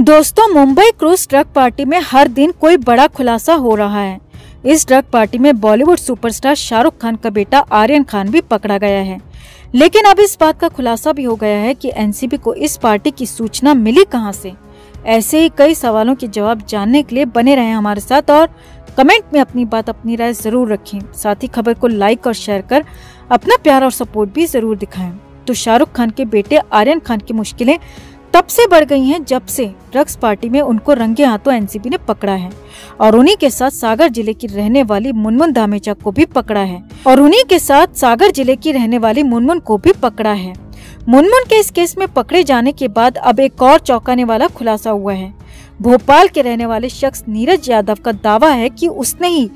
दोस्तों, Mumbai cruise drug party में हर दिन कोई बड़ा खुलासा हो रहा है। इस ड्रग पार्टी में बॉलीवुड सुपरस्टार शाहरुख खान का बेटा आर्यन खान भी पकड़ा गया है। लेकिन अब इस बात का खुलासा भी हो गया है कि एनसीबी को इस पार्टी की सूचना मिली कहां से। ऐसे ही कई सवालों के जवाब जानने के लिए बने रहें हमारे साथ और कमेंट में अपनी बात, अपनी राय जरूर रखें। साथ ही खबर को लाइक और शेयर कर अपना प्यार और सपोर्ट भी जरूर दिखाएं। तो शाहरुख खान के बेटे आर्यन खान की मुश्किलें तब से बढ़ गई हैं जब से ड्रग्स पार्टी में उनको रंगे हाथों एनसीबी ने पकड़ा है और उन्हीं के साथ सागर जिले की रहने वाली मुनमुन धामेचा को भी पकड़ा है मुनमुन के इस केस में पकड़े जाने के बाद अब एक और चौंकाने वाला खुलासा हुआ है। भोपाल के रहने वाले शख्स नीरज यादव का दावा है कि उसने ही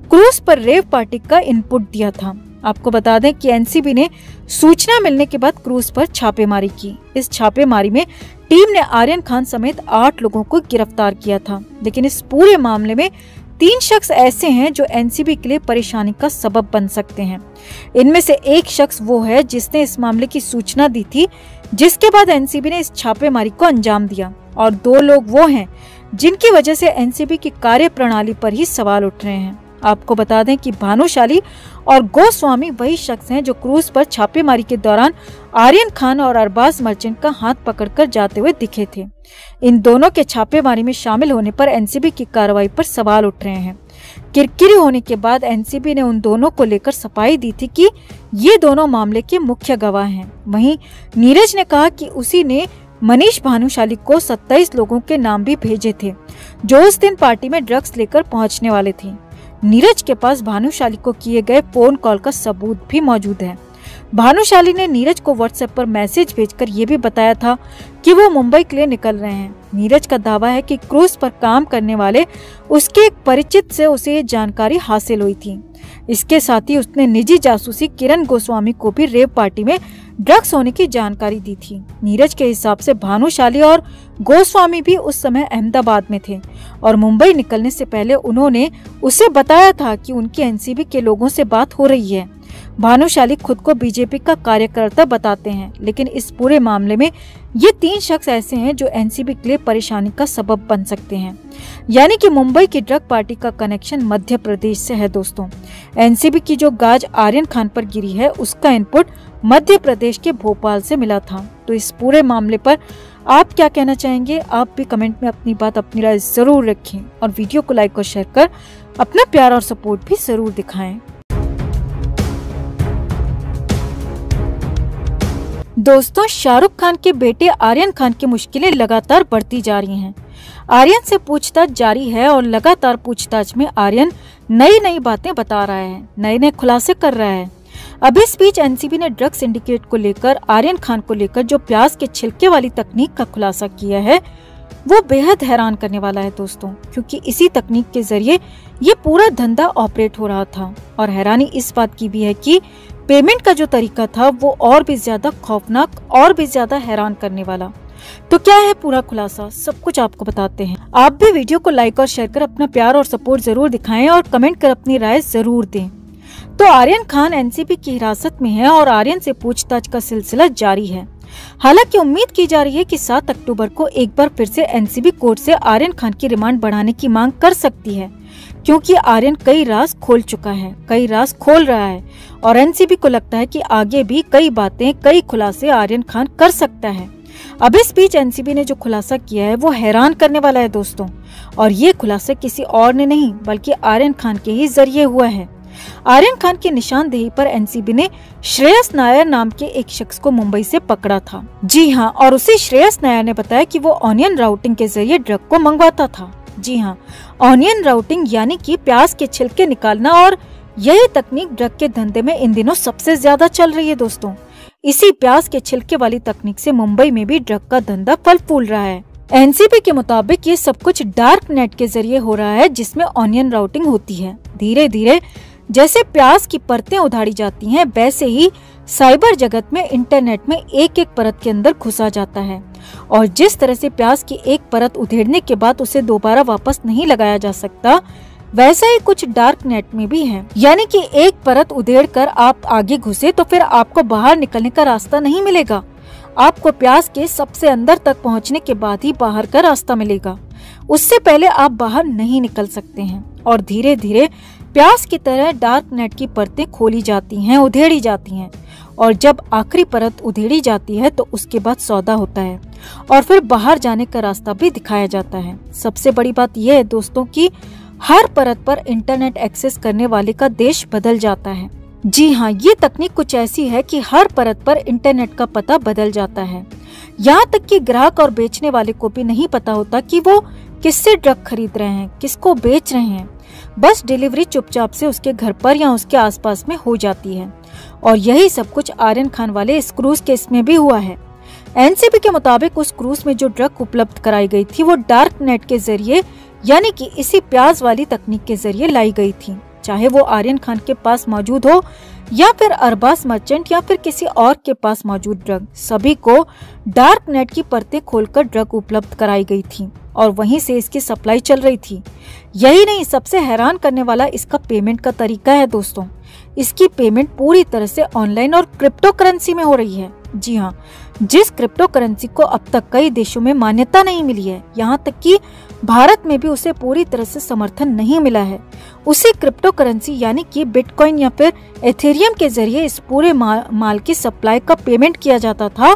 क्रूज पर रेव पार्टी का इनपुट दिया था। आपको बता दें कि एनसीबी ने सूचना मिलने के बाद क्रूज पर छापेमारी की। इस छापेमारी में टीम ने आर्यन खान समेत 8 लोगों को गिरफ्तार किया था। लेकिन इस पूरे मामले में 3 शख्स ऐसे हैं जो एनसीबी के लिए परेशानी का सबब बन सकते हैं। इनमें से एक शख्स वो है जिसने इस मामले की सूचना दी थी, जिसके बाद एनसीबी ने इस छापेमारी को अंजाम दिया, और 2 लोग वो हैं जिनकी वजह से एनसीबी की कार्यप्रणाली पर ही सवाल उठ रहे हैं। आपको बता दें कि भानुशाली और गोस्वामी वही शख्स हैं जो क्रूज पर छापेमारी के दौरान आर्यन खान और अरबाज मर्चेंट का हाथ पकड़कर जाते हुए दिखे थे। इन दोनों के छापेमारी में शामिल होने पर एनसीबी की कार्रवाई पर सवाल उठ रहे हैं। किरकिरी होने के बाद एनसीबी ने उन दोनों को लेकर सफाई दी थी कि ये दोनों मामले के मुख्य गवाह हैं। वहीं नीरज ने कहा कि उसी ने मनीष भानुशाली को 27 लोगों के नाम भी भेजे थे जो उस दिन पार्टी में ड्रग्स लेकर पहुंचने वाले थे। नीरज के पास भानुशाली को किए गए फोन कॉल का सबूत भी मौजूद है। भानुशाली ने नीरज को व्हाट्सएप पर मैसेज भेजकर ये भी बताया था कि वो मुंबई के लिए निकल रहे हैं। नीरज का दावा है कि क्रूज पर काम करने वाले उसके एक परिचित से उसे ये जानकारी हासिल हुई थी। इसके साथ ही उसने निजी जासूसी किरण गोस्वामी को भी रेव पार्टी में ड्रग्स होने की जानकारी दी थी। नीरज के हिसाब से भानुशाली और गोस्वामी भी उस समय अहमदाबाद में थे और मुंबई निकलने से पहले उन्होंने उसे बताया था कि उनकी एनसीबी के लोगों से बात हो रही है। भानुशाली खुद को बीजेपी का कार्यकर्ता बताते हैं, लेकिन इस पूरे मामले में ये 3 शख्स ऐसे हैं जो एनसीबी के लिए परेशानी का सबब बन सकते हैं। यानी कि मुंबई की ड्रग पार्टी का कनेक्शन मध्य प्रदेश से है। दोस्तों, एनसीबी की जो गाज आर्यन खान पर गिरी है उसका इनपुट मध्य प्रदेश के भोपाल से मिला था। तो इस पूरे मामले पर आप क्या कहना चाहेंगे? आप भी कमेंट में अपनी बात, अपनी राय जरूर रखें और वीडियो को लाइक और शेयर कर अपना प्यार और सपोर्ट भी जरूर दिखाएं। दोस्तों, शाहरुख खान के बेटे आर्यन खान की मुश्किलें लगातार बढ़ती जा रही हैं। आर्यन से पूछताछ जारी है और लगातार पूछताछ में आर्यन नई बातें बता रहा है, नए खुलासे कर रहा है। अब इस बीच एनसीबी ने ड्रग सिंडिकेट को लेकर, आर्यन खान को लेकर जो प्याज के छिलके वाली तकनीक का खुलासा किया है वो बेहद हैरान करने वाला है दोस्तों, क्योंकि इसी तकनीक के जरिए ये पूरा धंधा ऑपरेट हो रहा था। और हैरानी इस बात की भी है कि पेमेंट का जो तरीका था वो और भी ज्यादा खौफनाक, और भी ज्यादा हैरान करने वाला। तो क्या है पूरा खुलासा, सब कुछ आपको बताते हैं। आप भी वीडियो को लाइक और शेयर कर अपना प्यार और सपोर्ट जरूर दिखाएं और कमेंट कर अपनी राय जरूर दें। तो आर्यन खान एनसीबी की हिरासत में है और आर्यन से पूछताछ का सिलसिला जारी है। हालांकि उम्मीद की जा रही है कि 7 अक्टूबर को एक बार फिर से एनसीबी कोर्ट से आर्यन खान की रिमांड बढ़ाने की मांग कर सकती है, क्योंकि आर्यन कई राज खोल चुका है, कई राज खोल रहा है और एनसीबी को लगता है कि आगे भी कई बातें, कई खुलासे आर्यन खान कर सकता है। अब इस बीच एनसीबी ने जो खुलासा किया है वो हैरान करने वाला है दोस्तों, और ये खुलासा किसी और ने नहीं बल्कि आर्यन खान के ही जरिए हुआ है। आर्यन खान की निशानदेही पर एनसीबी ने श्रेयस नायर नाम के एक शख्स को मुंबई से पकड़ा था। जी हाँ, और उसी श्रेयस नायर ने बताया कि वो ऑनियन राउटिंग के जरिए ड्रग को मंगवाता था। जी हाँ, ऑनियन राउटिंग यानी कि प्याज के छिलके निकालना, और यही तकनीक ड्रग के धंधे में इन दिनों सबसे ज्यादा चल रही है दोस्तों। इसी प्याज के छिलके वाली तकनीक से मुंबई में भी ड्रग का धंधा फल फूल रहा है। एनसीबी के मुताबिक ये सब कुछ डार्क नेट के जरिए हो रहा है, जिसमें ऑनियन राउटिंग होती है। धीरे धीरे जैसे प्याज की परतें उधारी जाती हैं, वैसे ही साइबर जगत में, इंटरनेट में एक एक परत के अंदर घुसा जाता है। और जिस तरह से प्याज की एक परत उधेड़ने के बाद उसे दोबारा वापस नहीं लगाया जा सकता, वैसा ही कुछ डार्क नेट में भी है। यानी कि एक परत उधेड़ कर आप आगे घुसे तो फिर आपको बाहर निकलने का रास्ता नहीं मिलेगा। आपको प्यास के सबसे अंदर तक पहुंचने के बाद ही बाहर का रास्ता मिलेगा। उससे पहले आप बाहर नहीं निकल सकते हैं। और धीरे धीरे प्यास की तरह डार्क नेट की परतें खोली जाती हैं, उधेड़ी जाती हैं। और जब आखिरी परत उधेड़ी जाती है तो उसके बाद सौदा होता है और फिर बाहर जाने का रास्ता भी दिखाया जाता है। सबसे बड़ी बात यह है दोस्तों कि हर परत पर इंटरनेट एक्सेस करने वाले का देश बदल जाता है। जी हाँ, ये तकनीक कुछ ऐसी है कि हर परत पर इंटरनेट का पता बदल जाता है। यहाँ तक कि ग्राहक और बेचने वाले को भी नहीं पता होता कि वो किससे ड्रग खरीद रहे हैं, किसको बेच रहे हैं। बस डिलीवरी चुपचाप से उसके घर पर या उसके आसपास में हो जाती है। और यही सब कुछ आर्यन खान वाले इस क्रूज केस में भी हुआ है। एनसीबी के मुताबिक उस क्रूज में जो ड्रग उपलब्ध कराई गई थी वो डार्क नेट के जरिए यानी कि इसी प्याज वाली तकनीक के जरिए लाई गई थी। चाहे वो आर्यन खान के पास मौजूद हो या फिर अरबाज मर्चेंट या फिर किसी और के पास मौजूद ड्रग, सभी को डार्क नेट की परतें खोलकर ड्रग उपलब्ध कराई गई थी और वहीं से इसकी सप्लाई चल रही थी। यही नहीं, सबसे हैरान करने वाला इसका पेमेंट का तरीका है दोस्तों। इसकी पेमेंट पूरी तरह से ऑनलाइन और क्रिप्टो करेंसी में हो रही है। जी हाँ, जिस क्रिप्टो करेंसी को अब तक कई देशों में मान्यता नहीं मिली है, यहाँ तक कि भारत में भी उसे पूरी तरह से समर्थन नहीं मिला है। उसी क्रिप्टो करेंसी यानी कि बिटकॉइन या फिर एथेरियम के जरिए इस पूरे माल की सप्लाई का पेमेंट किया जाता था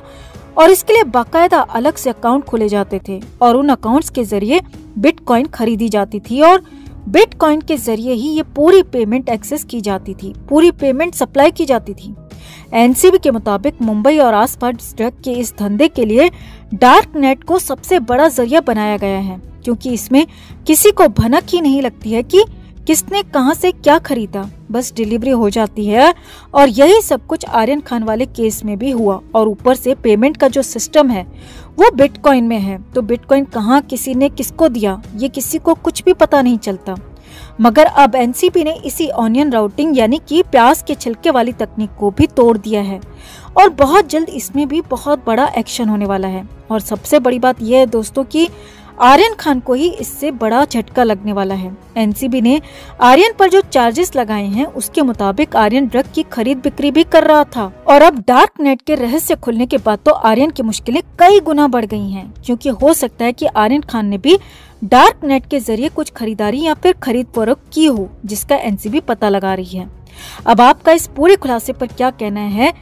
और इसके लिए बाकायदा अलग से अकाउंट खोले जाते थे और उन अकाउंट्स के जरिए बिटकॉइन खरीदी जाती थी और बिटकॉइन के जरिए ही ये पूरी पेमेंट एक्सेस की जाती थी, पूरी पेमेंट सप्लाई की जाती थी। एनसीबी के मुताबिक मुंबई और आसपास ड्रग के इस धंधे के लिए डार्क नेट को सबसे बड़ा जरिया बनाया गया है, क्योंकि इसमें किसी को भनक ही नहीं लगती है कि किसने कहां से क्या खरीदा, बस डिलीवरी हो जाती है। और यही सब कुछ आर्यन खान वाले केस में भी हुआ। और ऊपर से पेमेंट का जो सिस्टम है वो बिटकॉइन में है, तो बिटकॉइन कहां किसी ने किसको दिया ये किसी को कुछ भी पता नहीं चलता। मगर अब एनसीबी ने इसी ऑनियन राउटिंग यानी कि प्याज के छिलके वाली तकनीक को भी तोड़ दिया है और बहुत जल्द इसमें भी बहुत बड़ा एक्शन होने वाला है। और सबसे बड़ी बात यह है दोस्तों कि आर्यन खान को ही इससे बड़ा झटका लगने वाला है। एनसीबी ने आर्यन पर जो चार्जेस लगाए हैं उसके मुताबिक आर्यन ड्रग की खरीद बिक्री भी कर रहा था और अब डार्क नेट के रहस्य खुलने के बाद तो आर्यन की मुश्किलें कई गुना बढ़ गई हैं, क्योंकि हो सकता है कि आर्यन खान ने भी डार्क नेट के जरिए कुछ खरीदारी या फिर खरीद फरोख्त की हो, जिसका एनसीबी पता लगा रही है। अब आपका इस पूरे खुलासे पर क्या कहना है?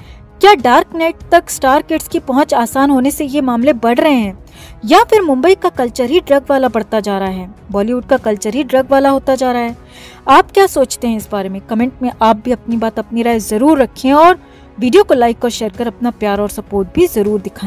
क्या डार्क नेट तक स्टार किड्स की पहुंच आसान होने से ये मामले बढ़ रहे हैं या फिर मुंबई का कल्चर ही ड्रग वाला बढ़ता जा रहा है, बॉलीवुड का कल्चर ही ड्रग वाला होता जा रहा है? आप क्या सोचते हैं इस बारे में? कमेंट में आप भी अपनी बात, अपनी राय जरूर रखें और वीडियो को लाइक और शेयर कर अपना प्यार और सपोर्ट भी जरूर दिखाएं।